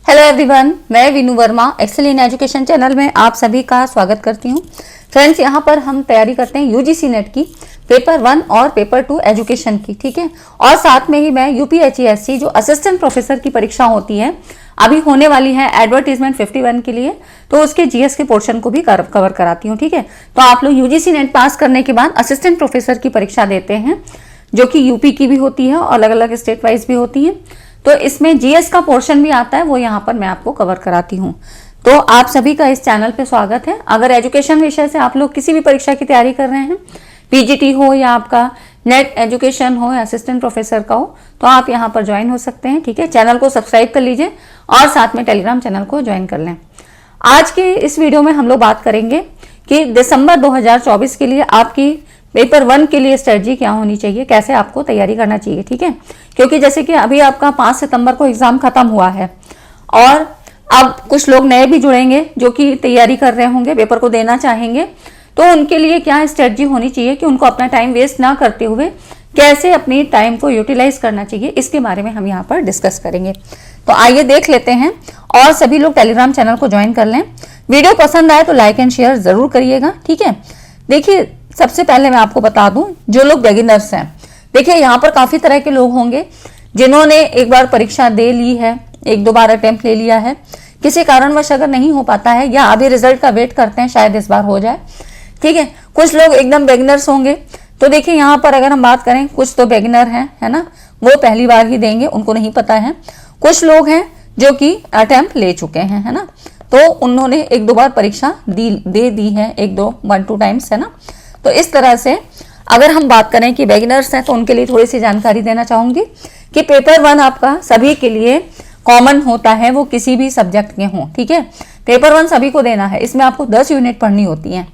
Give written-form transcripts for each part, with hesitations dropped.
Hello everyone, मैं Veenu Verma excel in education channel में आप सभी का स्वागत करती हूं। फ्रेंड्स, यहां पर हम तैयारी करते हैं यूजीसी नेट की पेपर 1 और पेपर 2 एजुकेशन की, ठीक है। और साथ में ही मैं यूपीएचईएससी जो असिस्टेंट प्रोफेसर की परीक्षा होती है अभी होने वाली है एडवर्टीजमेंट 51 के लिए, तो उसके जीएस के पोर्शन को भी कवर कराती हूँ, ठीक है। तो आप लोग यूजीसी नेट पास करने के बाद असिस्टेंट प्रोफेसर की परीक्षा देते हैं जो कि यूपी की भी होती है और अलग अलग स्टेट वाइज भी होती है। तो इसमें जीएस का पोर्शन भी आता है, वो यहाँ पर मैं आपको कवर कराती हूँ। तो आप सभी का इस चैनल पे स्वागत है। अगर एजुकेशन विषय से आप लोग किसी भी परीक्षा की तैयारी कर रहे हैं, पीजीटी हो या आपका नेट एजुकेशन हो या असिस्टेंट प्रोफेसर का हो, तो आप यहाँ पर ज्वाइन हो सकते हैं, ठीक है। चैनल को सब्सक्राइब कर लीजिए और साथ में टेलीग्राम चैनल को ज्वाइन कर लें। आज के इस वीडियो में हम लोग बात करेंगे कि दिसंबर 2024 के लिए आपकी पेपर 1 के लिए स्ट्रेटजी क्या होनी चाहिए, कैसे आपको तैयारी करना चाहिए, ठीक है। क्योंकि जैसे कि अभी आपका 5 सितंबर को एग्जाम खत्म हुआ है और अब कुछ लोग नए भी जुड़ेंगे जो कि तैयारी कर रहे होंगे, पेपर को देना चाहेंगे, तो उनके लिए क्या स्ट्रेटजी होनी चाहिए कि उनको अपना टाइम वेस्ट ना करते हुए कैसे अपनी टाइम को यूटिलाइज करना चाहिए, इसके बारे में हम यहाँ पर डिस्कस करेंगे। तो आइए देख लेते हैं और सभी लोग टेलीग्राम चैनल को ज्वाइन कर लें। वीडियो पसंद आए तो लाइक एंड शेयर जरूर करिएगा, ठीक है। देखिए, सबसे पहले मैं आपको बता दूं, जो लोग बिगिनर्स हैं, देखिए यहाँ पर काफी तरह के लोग होंगे जिन्होंने एक बार परीक्षा दे ली है, एक दो बार अटेम्प्ट ले लिया है, किसी कारणवश अगर नहीं हो पाता है या अभी रिजल्ट का वेट करते हैं शायद इस बार हो जाए, ठीक है। कुछ लोग एकदम बिगिनर्स होंगे, तो देखिए यहाँ पर अगर हम बात करें, कुछ तो बिगिनर हैं, है ना, वो पहली बार ही देंगे, उनको नहीं पता है। कुछ लोग हैं जो कि अटेम्प्ट ले चुके हैं, है ना, तो उन्होंने एक दो बार परीक्षा दे दी है, 1-2 टाइम्स, है ना। तो इस तरह से अगर हम बात करें कि बिगिनर्स हैं तो उनके लिए थोड़ी सी जानकारी देना चाहूंगी कि पेपर 1 आपका सभी के लिए कॉमन होता है, वो किसी भी सब्जेक्ट के हों, ठीक है। पेपर 1 सभी को देना है, इसमें आपको 10 यूनिट पढ़नी होती हैं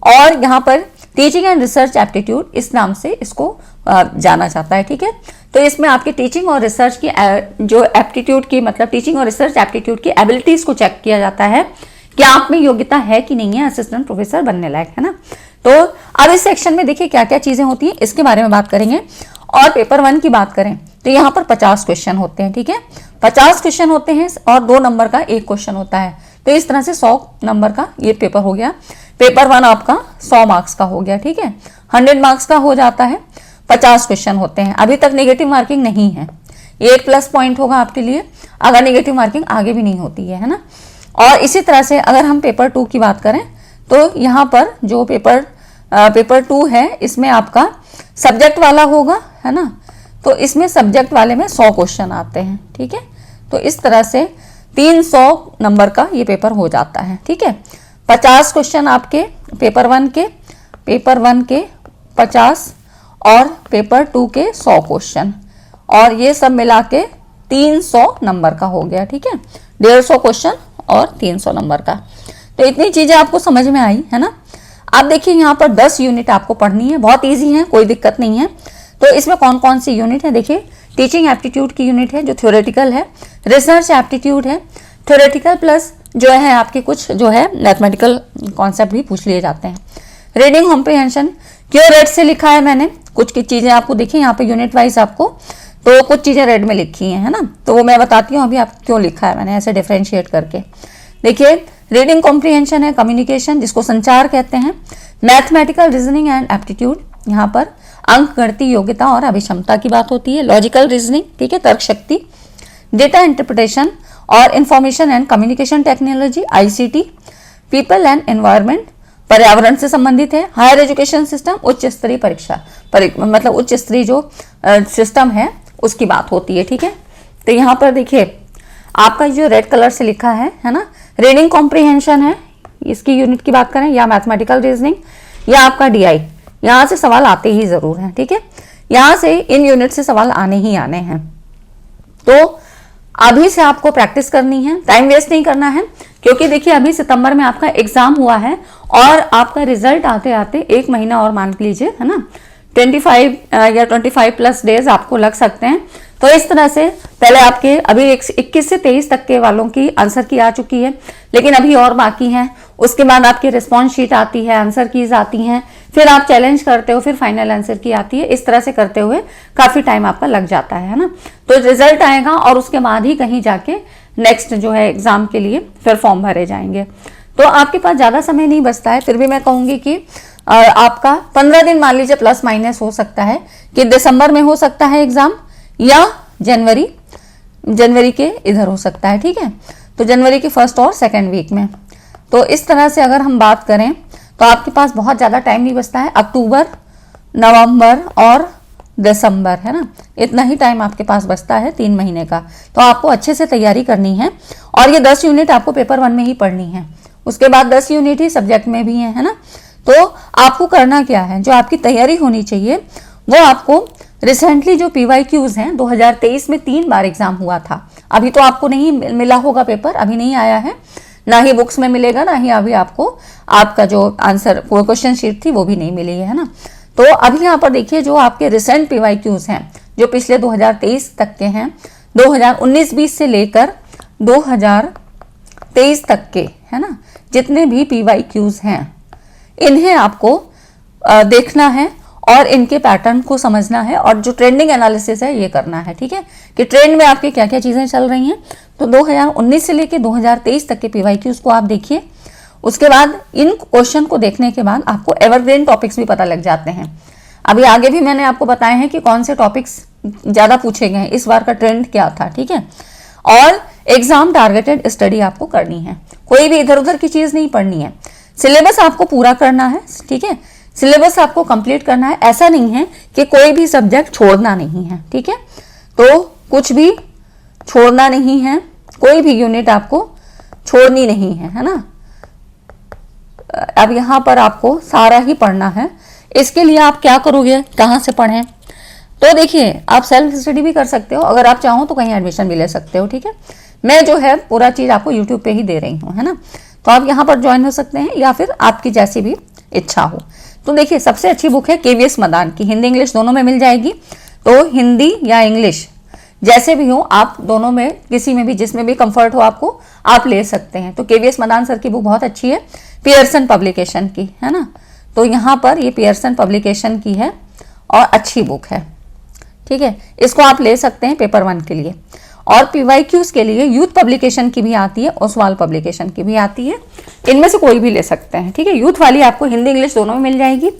और यहाँ पर टीचिंग एंड रिसर्च एप्टीट्यूड इस नाम से इसको जाना जाता है, ठीक है। तो इसमें आपकी टीचिंग और रिसर्च की जो एप्टीट्यूड की, मतलब टीचिंग और रिसर्च एप्टीट्यूड की एबिलिटीज को चेक किया जाता है कि आप में योग्यता है कि नहीं है असिस्टेंट प्रोफेसर बनने लायक, है ना। तो अब इस सेक्शन में देखिए क्या क्या चीजें होती हैं, इसके बारे में बात करेंगे। और पेपर 1 की बात करें तो यहाँ पर 50 क्वेश्चन होते हैं, ठीक है। 50 क्वेश्चन होते हैं और 2 नंबर का एक क्वेश्चन होता है, तो इस तरह से 100 नंबर का ये पेपर हो गया। पेपर 1 आपका 100 मार्क्स का हो गया, ठीक है। 100 मार्क्स का हो जाता है, 50 क्वेश्चन होते हैं। अभी तक नेगेटिव मार्किंग नहीं है, ये एक प्लस पॉइंट होगा आपके लिए, अगर नेगेटिव मार्किंग आगे भी नहीं होती है ना। और इसी तरह से अगर हम पेपर 2 की बात करें तो यहाँ पर जो पेपर 2 है, इसमें आपका सब्जेक्ट वाला होगा, है ना। तो इसमें सब्जेक्ट वाले में 100 क्वेश्चन आते हैं, ठीक है। तो इस तरह से 300 नंबर का ये पेपर हो जाता है, ठीक है। 50 क्वेश्चन आपके पेपर 1 के 50 और पेपर 2 के 100 क्वेश्चन, और ये सब मिला के 300 नंबर का हो गया, ठीक है। 150 क्वेश्चन और 300 नंबर का। तो इतनी चीजें आपको समझ में आई, है ना। अब देखिए यहाँ पर 10 यूनिट आपको पढ़नी है, बहुत इजी है, कोई दिक्कत नहीं है। तो इसमें कौन कौन सी यूनिट है, देखिए टीचिंग एप्टीट्यूड की यूनिट है जो थ्योरेटिकल है, रिसर्च एप्टीट्यूड है थ्योरेटिकल प्लस जो है आपके कुछ जो है मैथमेटिकल कॉन्सेप्ट भी पूछ लिए जाते हैं। रीडिंग कॉम्प्रिहेंशन क्यों रेड से लिखा है मैंने, कुछ की चीजें आपको देखिए यहाँ पे यूनिट वाइज आपको, तो कुछ चीजें रेड में लिखी हैं, है ना, तो वो मैं बताती हूँ अभी आप क्यों लिखा है मैंने ऐसे डिफरेंशिएट करके। देखिए रीडिंग कॉम्प्रिहेंशन है कम्युनिकेशन, जिसको संचार कहते हैं, मैथमेटिकल रीजनिंग एंड एप्टीट्यूड, यहाँ पर अंक गणितीय योग्यता और अभिक्षमता की बात होती है, लॉजिकल रीजनिंग, ठीक है, तर्क शक्ति, डेटा इंटरप्रिटेशन और information and communication technology, ICT, people and environment, पर्यावरण से संबंधित है, हायर एजुकेशन सिस्टम, उच्च स्तरीय परीक्षा मतलब उच्च स्तरीय जो सिस्टम है उसकी बात होती है, ठीक है। तो यहाँ पर देखिए आपका जो रेड कलर से लिखा है ना, रीडिंग कॉम्प्रिहेंशन है, इसकी यूनिट की बात करें, या मैथमेटिकल रीजनिंग या आपका डीआई, यहाँ से सवाल आते ही जरूर हैं, ठीक है। यहाँ से इन यूनिट से सवाल आने ही आने हैं, तो अभी से आपको प्रैक्टिस करनी है, टाइम वेस्ट नहीं करना है। क्योंकि देखिए अभी सितंबर में आपका एग्जाम हुआ है और आपका रिजल्ट आते आते 1 महीना और मान लीजिए, है ना, 25 या 25 प्लस डेज आपको लग सकते हैं। तो इस तरह से पहले आपके अभी 21 से 23 तक के वालों की आंसर की आ चुकी है, लेकिन अभी और बाकी हैं। उसके बाद आपकी रिस्पॉन्स शीट आती है, आंसर कीज आती हैं, फिर आप चैलेंज करते हो, फिर फाइनल आंसर की आती है। इस तरह से करते हुए काफी टाइम आपका लग जाता है ना। तो रिजल्ट आएगा और उसके बाद ही कहीं जाके नेक्स्ट जो है एग्जाम के लिए फिर फॉर्म भरे जाएंगे। तो आपके पास ज़्यादा समय नहीं बचता है, फिर भी मैं कहूँगी कि आपका 15 दिन मान लीजिए प्लस माइनस हो सकता है कि दिसंबर में हो सकता है एग्जाम या जनवरी के इधर हो सकता है, ठीक है, तो जनवरी के फर्स्ट और सेकेंड वीक में। तो इस तरह से अगर हम बात करें तो आपके पास बहुत ज़्यादा टाइम नहीं बचता है, अक्टूबर, नवंबर और दिसंबर, है ना, इतना ही टाइम आपके पास बचता है 3 महीने का। तो आपको अच्छे से तैयारी करनी है और ये 10 यूनिट आपको पेपर 1 में ही पढ़नी है, उसके बाद 10 यूनिट ही सब्जेक्ट में भी है ना। तो आपको करना क्या है, जो आपकी तैयारी होनी चाहिए वो आपको रिसेंटली जो PYQs हैं 2023 में 3 बार एग्जाम हुआ था, अभी तो आपको नहीं मिला होगा पेपर, अभी नहीं आया है, ना ही बुक्स में मिलेगा, ना ही अभी आपको आपका जो आंसर क्वेश्चन शीट थी वो भी नहीं मिली है ना। तो अभी यहाँ पर देखिए जो आपके रिसेंट PYQs हैं जो पिछले 2023 तक के हैं, 2019-20 से लेकर 2023 तक के, है ना, जितने भी PYQs हैं इन्हें आपको देखना है और इनके पैटर्न को समझना है और जो ट्रेंडिंग एनालिसिस है ये करना है, ठीक है, कि ट्रेंड में आपके क्या क्या चीजें चल रही हैं। तो 2019 से लेकर 2023 तक के PYQs को आप देखिए, उसके बाद इन क्वेश्चन को देखने के बाद आपको एवरग्रीन टॉपिक्स भी पता लग जाते हैं। अभी आगे भी मैंने आपको बताए हैं कि कौन से टॉपिक्स ज्यादा पूछे गए हैं, इस बार का ट्रेंड क्या था, ठीक है। और एग्जाम टारगेटेड स्टडी आपको करनी है, कोई भी इधर उधर की चीज नहीं पढ़नी है, सिलेबस आपको पूरा करना है, ठीक है, सिलेबस आपको कंप्लीट करना है। ऐसा नहीं है कि कोई भी सब्जेक्ट छोड़ना नहीं है, ठीक है, तो कुछ भी छोड़ना नहीं है, कोई भी यूनिट आपको छोड़नी नहीं है ना। अब यहाँ पर आपको सारा ही पढ़ना है। इसके लिए आप क्या करोगे, कहाँ से पढ़ें, तो देखिए आप सेल्फ स्टडी भी कर सकते हो, अगर आप चाहो तो कहीं एडमिशन भी ले सकते हो, ठीक है। मैं जो है पूरा चीज आपको यूट्यूब पे ही दे रही हूँ, है ना, तो आप यहाँ पर ज्वाइन हो सकते हैं या फिर आपकी जैसी भी इच्छा हो। तो देखिए सबसे अच्छी बुक है KVS मदान की, हिंदी इंग्लिश दोनों में मिल जाएगी। तो हिंदी या इंग्लिश जैसे भी हो आप दोनों में किसी में भी जिसमें भी कंफर्ट हो आपको आप ले सकते हैं। तो KVS मदान सर की बुक बहुत अच्छी है, पियर्सन पब्लिकेशन की, है ना। तो यहाँ पर ये पियर्सन पब्लिकेशन की है और अच्छी बुक है, ठीक है, इसको आप ले सकते हैं पेपर 1 के लिए। और PYQs के लिए यूथ पब्लिकेशन की भी आती है, ओसवाल पब्लिकेशन की भी आती है, इनमें से कोई भी ले सकते हैं, ठीक है। यूथ वाली आपको हिंदी इंग्लिश दोनों में मिल जाएगी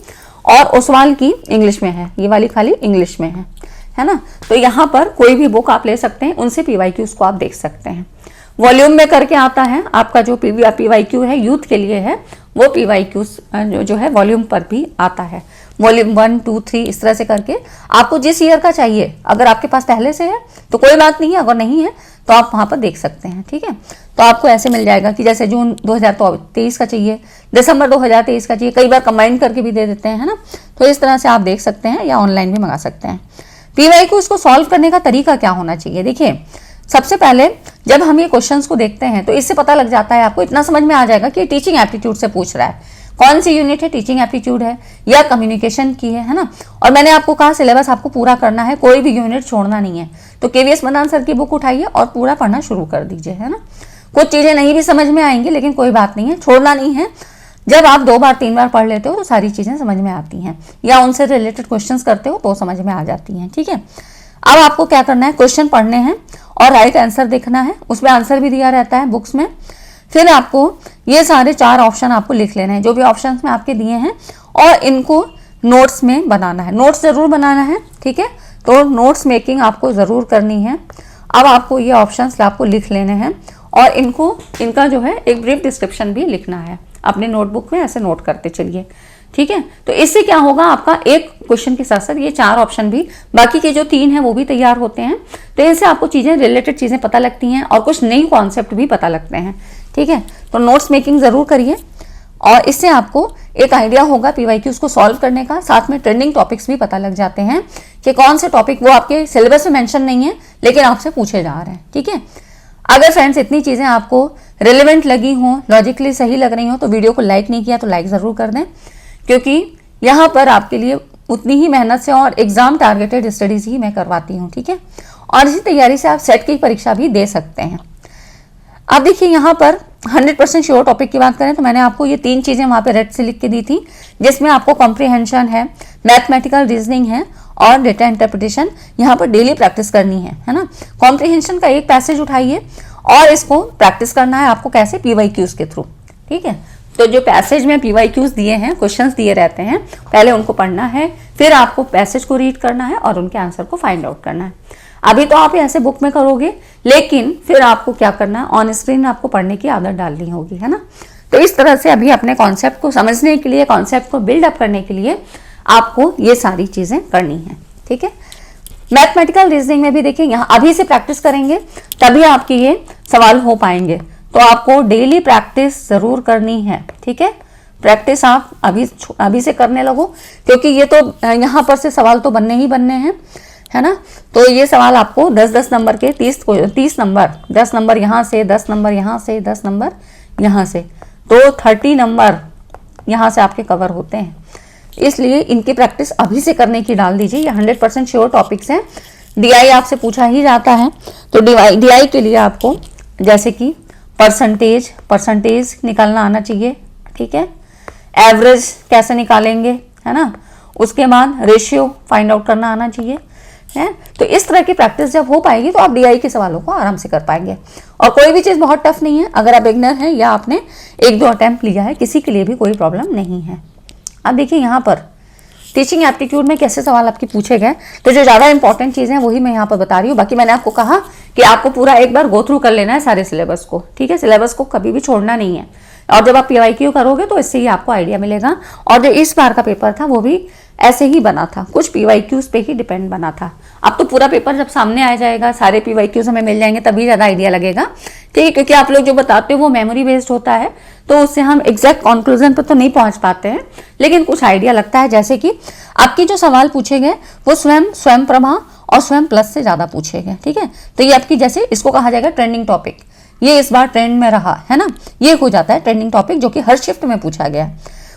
और ओसवाल की इंग्लिश में है, ये वाली खाली इंग्लिश में है ना। तो यहाँ पर कोई भी बुक आप ले सकते हैं, उनसे PYQs को आप देख सकते हैं। वॉल्यूम में करके आता है आपका जो PYQ है यूथ के लिए है, वो PYQs जो है वॉल्यूम पर भी आता है, वॉल्यूम 1, 2, 3 इस तरह से करके आपको जिस ईयर का चाहिए, अगर आपके पास पहले से है तो कोई बात नहीं है, अगर नहीं है तो आप वहां पर देख सकते हैं, ठीक है। तो आपको ऐसे मिल जाएगा कि जैसे जून 2023 का चाहिए, दिसंबर 2023 का चाहिए, कई बार कंबाइन करके भी दे देते हैं, है ना। तो इस तरह से आप देख सकते हैं या ऑनलाइन भी मंगा सकते हैं। PYQ को सॉल्व करने का तरीका क्या होना चाहिए, देखिए सबसे पहले जब हम ये क्वेश्चंस को देखते हैं तो इससे पता लग जाता है, आपको इतना समझ में आ जाएगा कि टीचिंग एप्टीट्यूड से पूछ रहा है, कौन सी यूनिट है, टीचिंग एप्टीट्यूड है या कम्युनिकेशन की है ना। और मैंने आपको कहा सिलेबस आपको पूरा करना है, कोई भी यूनिट छोड़ना नहीं है। तो KVS मदान सर की बुक उठाइए और पूरा पढ़ना शुरू कर दीजिए, है ना। कुछ चीजें नहीं भी समझ में आएंगी लेकिन कोई बात नहीं है, छोड़ना नहीं है। जब आप 2 बार 3 बार पढ़ लेते हो तो सारी चीजें समझ में आती हैं, या उनसे रिलेटेड क्वेश्चंस करते हो तो समझ में आ जाती हैं, ठीक है। अब आपको क्या करना है, क्वेश्चन पढ़ने हैं और राइट आंसर देखना है, उसमें आंसर भी दिया रहता है बुक्स में। फिर आपको ये सारे 4 ऑप्शन आपको लिख लेने हैं जो भी ऑप्शंस में आपके दिए हैं, और इनको नोट्स में बनाना है, नोट्स जरूर बनाना है, ठीक है। तो नोट्स मेकिंग आपको जरूर करनी है। अब आपको ये ऑप्शंस आपको लिख लेने हैं और इनका जो है एक ब्रीफ डिस्क्रिप्शन भी लिखना है अपने नोटबुक में, ऐसे नोट करते चलिए, ठीक है। तो इससे क्या होगा, आपका एक क्वेश्चन के साथ साथ ये 4 ऑप्शन भी, बाकी के जो 3 हैं वो भी तैयार होते हैं। तो इनसे आपको चीजें रिलेटेड चीजें पता लगती हैं और कुछ नई कॉन्सेप्ट भी पता लगते हैं, ठीक है। तो नोट्स मेकिंग जरूर करिए और इससे आपको एक आइडिया होगा PYQs को सॉल्व करने का। साथ में ट्रेंडिंग टॉपिक्स भी पता लग जाते हैं कि कौन से टॉपिक वो आपके सिलेबस में मेंशन नहीं है लेकिन आपसे पूछे जा रहे हैं, ठीक है। अगर फ्रेंड्स इतनी चीजें आपको रिलेवेंट लगी हों, लॉजिकली सही लग रही हो, तो वीडियो को लाइक नहीं किया तो लाइक जरूर कर दें, क्योंकि यहाँ पर आपके लिए उतनी ही मेहनत से और एग्जाम टारगेटेड स्टडीज ही मैं करवाती हूँ, ठीक है। और इसी तैयारी से आप सेट की परीक्षा भी दे सकते हैं। अब देखिए यहाँ पर 100% श्योर टॉपिक की बात करें तो मैंने आपको ये 3 चीजें वहां पे रेड से लिख के दी थी, जिसमें आपको कॉम्प्रिहेंशन है, मैथमेटिकल रीजनिंग है और डेटा इंटरप्रिटेशन यहाँ पर डेली प्रैक्टिस करनी है ना। कॉम्प्रिहेंशन का एक पैसेज उठाइए और इसको प्रैक्टिस करना है आपको कैसे, PYQs के थ्रू। ठीक है, तो जो पैसेज में PYQs दिए हैं, क्वेश्चंस दिए रहते हैं, पहले उनको पढ़ना है, फिर आपको पैसेज को रीड करना है और उनके आंसर को फाइंड आउट करना है। अभी तो आप ऐसे बुक में करोगे, लेकिन फिर आपको क्या करना है, ऑन स्क्रीन आपको पढ़ने की आदत डालनी होगी, है ना। तो इस तरह से अभी अपने कॉन्सेप्ट को समझने के लिए, कॉन्सेप्ट को बिल्डअप करने के लिए आपको ये सारी चीजें करनी है। ठीक है, मैथमेटिकल रीजनिंग में भी देखिए, यहाँ अभी से प्रैक्टिस करेंगे तभी आपके ये सवाल हो पाएंगे। तो आपको डेली प्रैक्टिस जरूर करनी है। ठीक है, प्रैक्टिस आप अभी से करने लगो, क्योंकि ये तो यहाँ पर से सवाल तो बनने ही बनने हैं, है ना। तो ये सवाल आपको 10-10 नंबर के 30 नंबर, 10 नंबर यहाँ से, 10 नंबर यहाँ से, 10 नंबर यहाँ से, तो 30 नंबर यहाँ से आपके कवर होते हैं। इसलिए इनकी प्रैक्टिस अभी से करने की डाल दीजिए। ये 100% श्योर टॉपिक्स हैं। DI आपसे पूछा ही जाता है, तो DI के लिए आपको जैसे कि परसेंटेज निकालना आना चाहिए। ठीक है, एवरेज कैसे निकालेंगे, है ना, उसके बाद रेशियो फाइंड आउट करना आना चाहिए, है। तो इस तरह की प्रैक्टिस जब हो पाएगी तो आप DI के सवालों को आराम से कर पाएंगे। और कोई भी चीज़ बहुत टफ नहीं है, अगर आप बिगनर हैं या आपने 1-2 अटेम्प्ट लिया है, किसी के लिए भी कोई प्रॉब्लम नहीं है। अब देखिए यहाँ पर टीचिंग एप्टीट्यूड में कैसे सवाल आपके पूछे गए, तो जो ज़्यादा इंपॉर्टेंट चीज़ें हैं वही मैं यहाँ पर बता रही हूँ। बाकी मैंने आपको कहा कि आपको पूरा एक बार गो थ्रू कर लेना है सारे सिलेबस को। ठीक है, सिलेबस को कभी भी छोड़ना नहीं है, और जब आप PYQ करोगे तो इससे ही आपको आइडिया मिलेगा। और जो इस बार का पेपर था वो भी ऐसे ही बना था, कुछ PYQs पे ही डिपेंड बना था। अब तो पूरा पेपर जब सामने आ जाएगा, सारे PYQs हमें मिल जाएंगे, तभी ज़्यादा आइडिया लगेगा। ठीक है, क्योंकि आप लोग जो बताते हो वो मेमोरी बेस्ड होता है, तो उससे हम एग्जैक्ट कंक्लूजन पर तो नहीं पहुंच पाते हैं, लेकिन कुछ आइडिया लगता है। जैसे कि आपके जो सवाल पूछे गए वो स्वयं प्रभा और स्वयं प्लस से ज़्यादा पूछे गए। ठीक है, तो ये आपकी, जैसे इसको कहा जाएगा ट्रेंडिंग टॉपिक, ये इस बार ट्रेंड में रहा है ना, ये हो जाता है ट्रेंडिंग टॉपिक, जो कि हर शिफ्ट में पूछा गया।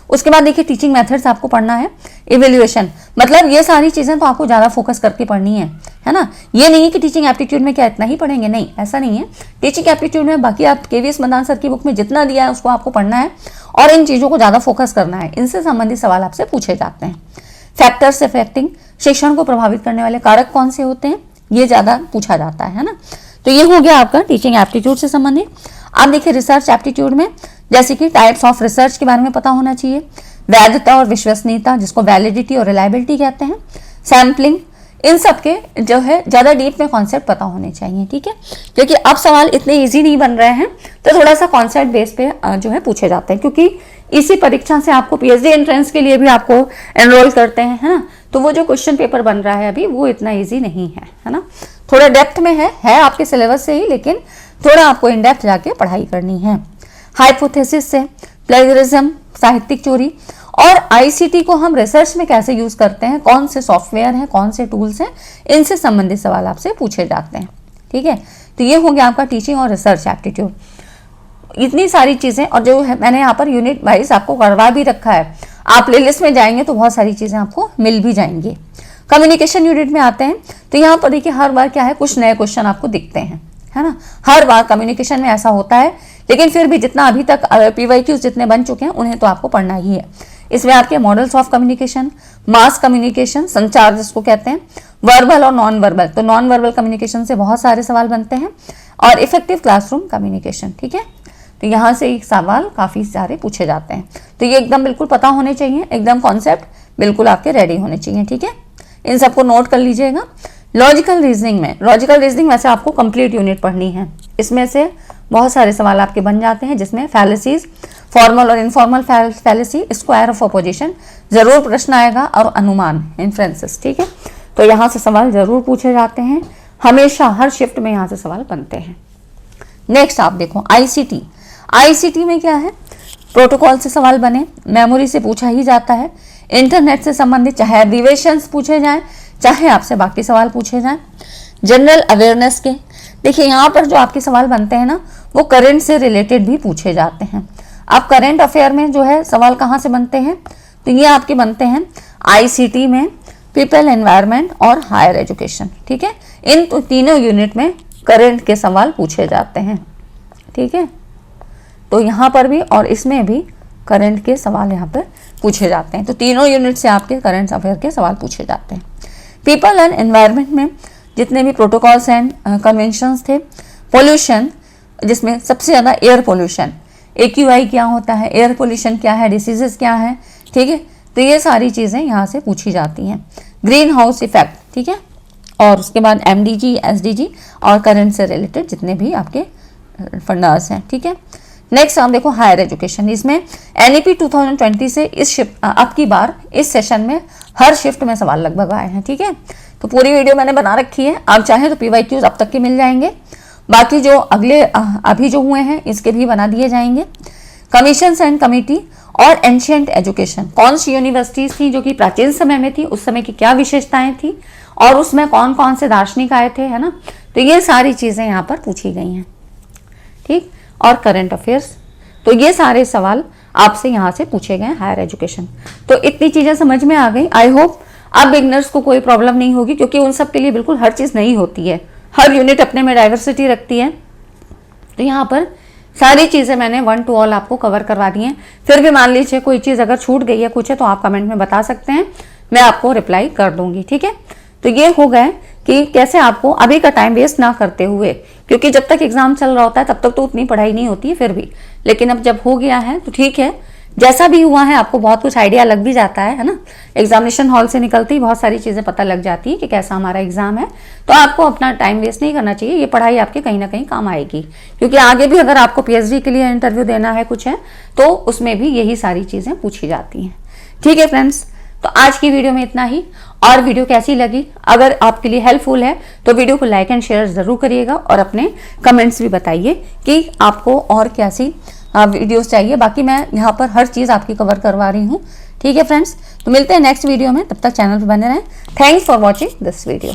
उसके बाद देखिए टीचिंग मेथड्स आपको पढ़ना है, इवेल्युएशन, मतलब ये सारी चीज़ें तो आपको ज़्यादा फोकस करके पढ़नी है ना। ये नहीं है कि टीचिंग एप्टीट्यूड में क्या इतना ही पढ़ेंगे, नहीं, ऐसा नहीं है। टीचिंग एप्टीट्यूड में बाकी आप KVS मदान सर की बुक में जितना दिया है उसको आपको पढ़ना है, और इन चीज़ों को ज़्यादा फोकस करना है। इनसे संबंधित सवाल आपसे पूछे जाते हैं। फैक्टर्स अफेक्टिंग, शिक्षण को प्रभावित करने वाले कारक कौन से होते हैं, ये ज़्यादा पूछा जाता है ना। तो ये हो गया आपका टीचिंग एप्टीट्यूड से संबंधित। आप देखिए रिसर्च एप्टीट्यूड में जैसे कि टाइप्स ऑफ रिसर्च के बारे में पता होना चाहिए, वैधता और विश्वसनीयता जिसको वैलिडिटी और रिलायबिलिटी कहते हैं, सैम्पलिंग, इन सब के जो है ज़्यादा डीप में कॉन्सेप्ट पता होने चाहिए। ठीक है, क्योंकि अब सवाल इतने इजी नहीं बन रहे हैं, तो थोड़ा सा कॉन्सेप्ट बेस पे जो है पूछे जाते हैं, क्योंकि इसी परीक्षा से आपको PhD एंट्रेंस के लिए भी आपको एनरोल करते हैं, है ना। तो वो जो क्वेश्चन पेपर बन रहा है अभी वो इतना ईजी नहीं है ना, थोड़ा डेप्थ में है आपके सिलेबस से ही, लेकिन थोड़ा आपको इन डेप्थ जाके पढ़ाई करनी है। हाइपोथेसिस से, प्लेगरिज्म, साहित्यिक चोरी, और ICT को हम रिसर्च में कैसे यूज करते हैं, कौन से सॉफ्टवेयर हैं, कौन से टूल्स हैं, इनसे संबंधित सवाल आपसे पूछे जाते हैं। ठीक है, तो ये हो गया आपका टीचिंग और रिसर्च एप्टीट्यूड। इतनी सारी चीजें, और जो है मैंने यहाँ पर यूनिट वाइज आपको करवा भी रखा है, आप प्लेलिस्ट में जाएंगे तो बहुत सारी चीजें आपको मिल भी जाएंगी। कम्युनिकेशन यूनिट में आते हैं तो यहाँ पर देखिए हर बार क्या है, कुछ नए क्वेश्चन आपको दिखते हैं, है ना। हर बार कम्युनिकेशन में ऐसा होता है, लेकिन फिर भी जितना अभी तक PYQs जितने बन चुके हैं उन्हें तो आपको पढ़ना ही है। इसमें आपके models of communication, mass communication, संचार जिसको कहते हैं, वर्बल और नॉन वर्बल, तो नॉन वर्बल कम्युनिकेशन से बहुत सारे सवाल बनते हैं, और इफेक्टिव क्लासरूम कम्युनिकेशन। ठीक है, तो यहाँ से एक सवाल काफ़ी सारे पूछे जाते हैं, तो ये एकदम बिल्कुल पता होने चाहिए, एकदम कॉन्सेप्ट बिल्कुल आपके रेडी होने चाहिए। ठीक है, इन सबको नोट कर लीजिएगा। लॉजिकल रीजनिंग में, लॉजिकल रीजनिंग वैसे आपको कंप्लीट यूनिट पढ़नी है, इसमें से बहुत सारे सवाल आपके बन जाते हैं, जिसमें फैलेसीज, फॉर्मल और informal fallacy, square of opposition जरूर प्रश्न आएगा, और अनुमान, इन्फ्रेंसेस। ठीक है, तो यहाँ से सवाल जरूर पूछे जाते हैं, हमेशा हर शिफ्ट में यहाँ से सवाल बनते हैं। नेक्स्ट आप देखो ICT में क्या है, प्रोटोकॉल से सवाल बने, मेमोरी से पूछा ही जाता है, इंटरनेट से संबंधित चाहे एब्रीवेशंस पूछे जाएं, चाहे आपसे बाकी सवाल पूछे जाएं। जनरल अवेयरनेस के देखिए यहाँ पर जो आपके सवाल बनते हैं ना, वो करंट से रिलेटेड भी पूछे जाते हैं। अब करंट अफेयर में जो है सवाल कहाँ से बनते हैं, तो ये आपके बनते हैं ICT में, पीपल एनवायरनमेंट और हायर एजुकेशन। ठीक है, इन तीनों यूनिट में करंट के सवाल पूछे जाते हैं। ठीक है, तो यहाँ पर भी और इसमें भी करंट के सवाल यहाँ पर पूछे जाते हैं, तो तीनों यूनिट से आपके करंट अफेयर के सवाल पूछे जाते हैं। पीपल एंड एनवायरनमेंट में जितने भी प्रोटोकॉल्स एंड कन्वेंशंस थे, पोल्यूशन, जिसमें सबसे ज़्यादा एयर पोल्यूशन, AQI क्या होता है, एयर पोल्यूशन क्या है, डिसीजेस क्या है, ठीक है। तो ये सारी चीज़ें यहाँ से पूछी जाती हैं। ग्रीन हाउस इफेक्ट, ठीक है, और उसके बाद MDG, SDG और करंट से रिलेटेड जितने भी आपके फंडास हैं, ठीक है। नेक्स्ट आप देखो हायर एजुकेशन, इसमें NEP 2020 से इस शिफ्ट अब की बार इस सेशन में हर शिफ्ट में सवाल लगभग आए हैं, ठीक है। तो पूरी वीडियो मैंने बना रखी है, आप चाहें तो PYQs अब तक के मिल जाएंगे, बाकी जो अगले अभी जो हुए हैं इसके भी बना दिए जाएंगे। कमीशंस एंड कमिटी और एंशियंट एजुकेशन, कौन सी यूनिवर्सिटीज थी जो कि प्राचीन समय में थी, उस समय की क्या विशेषताएं थी और उसमें कौन कौन से दार्शनिक आए थे, है ना। तो ये सारी चीज़ें यहाँ पर पूछी गई हैं, ठीक। और करंट अफेयर्स, तो ये सारे सवाल आपसे यहाँ से पूछे गए हायर एजुकेशन। तो इतनी चीज़ें समझ में आ गई। आई होप अब बिगनर्स को कोई प्रॉब्लम नहीं होगी, क्योंकि उन सब के लिए बिल्कुल हर चीज़ नहीं होती है, हर यूनिट अपने में डाइवर्सिटी रखती है। तो यहाँ पर सारी चीज़ें मैंने 1 to all आपको कवर करवा दी हैं। फिर भी मान लीजिए कोई चीज़ अगर छूट गई है कुछ है तो आप कमेंट में बता सकते हैं, मैं आपको रिप्लाई कर दूंगी, ठीक है। तो ये हो गए कि कैसे आपको अभी का टाइम वेस्ट ना करते हुए, क्योंकि जब तक एग्जाम चल रहा होता है तब तक तो उतनी पढ़ाई नहीं होती है फिर भी, लेकिन अब जब हो गया है तो ठीक है, जैसा भी हुआ है आपको बहुत कुछ आइडिया लग भी जाता है ना। एग्जामिनेशन हॉल से निकलते ही बहुत सारी चीज़ें पता लग जाती है कि कैसा हमारा एग्जाम है। तो आपको अपना टाइम वेस्ट नहीं करना चाहिए, ये पढ़ाई आपके कहीं ना कहीं काम आएगी, क्योंकि आगे भी अगर आपको PhD के लिए इंटरव्यू देना है कुछ है तो उसमें भी यही सारी चीज़ें पूछी जाती हैं, ठीक है फ्रेंड्स। तो आज की वीडियो में इतना ही, और वीडियो कैसी लगी, अगर आपके लिए हेल्पफुल है तो वीडियो को लाइक एंड शेयर जरूर करिएगा और अपने कमेंट्स भी बताइए कि आपको और कैसी वीडियोस चाहिए। बाकी मैं यहाँ पर हर चीज़ आपकी कवर करवा रही हूँ, ठीक है फ्रेंड्स। तो मिलते हैं नेक्स्ट वीडियो में, तब तक चैनल पर बने रहें। Thanks for watching this video.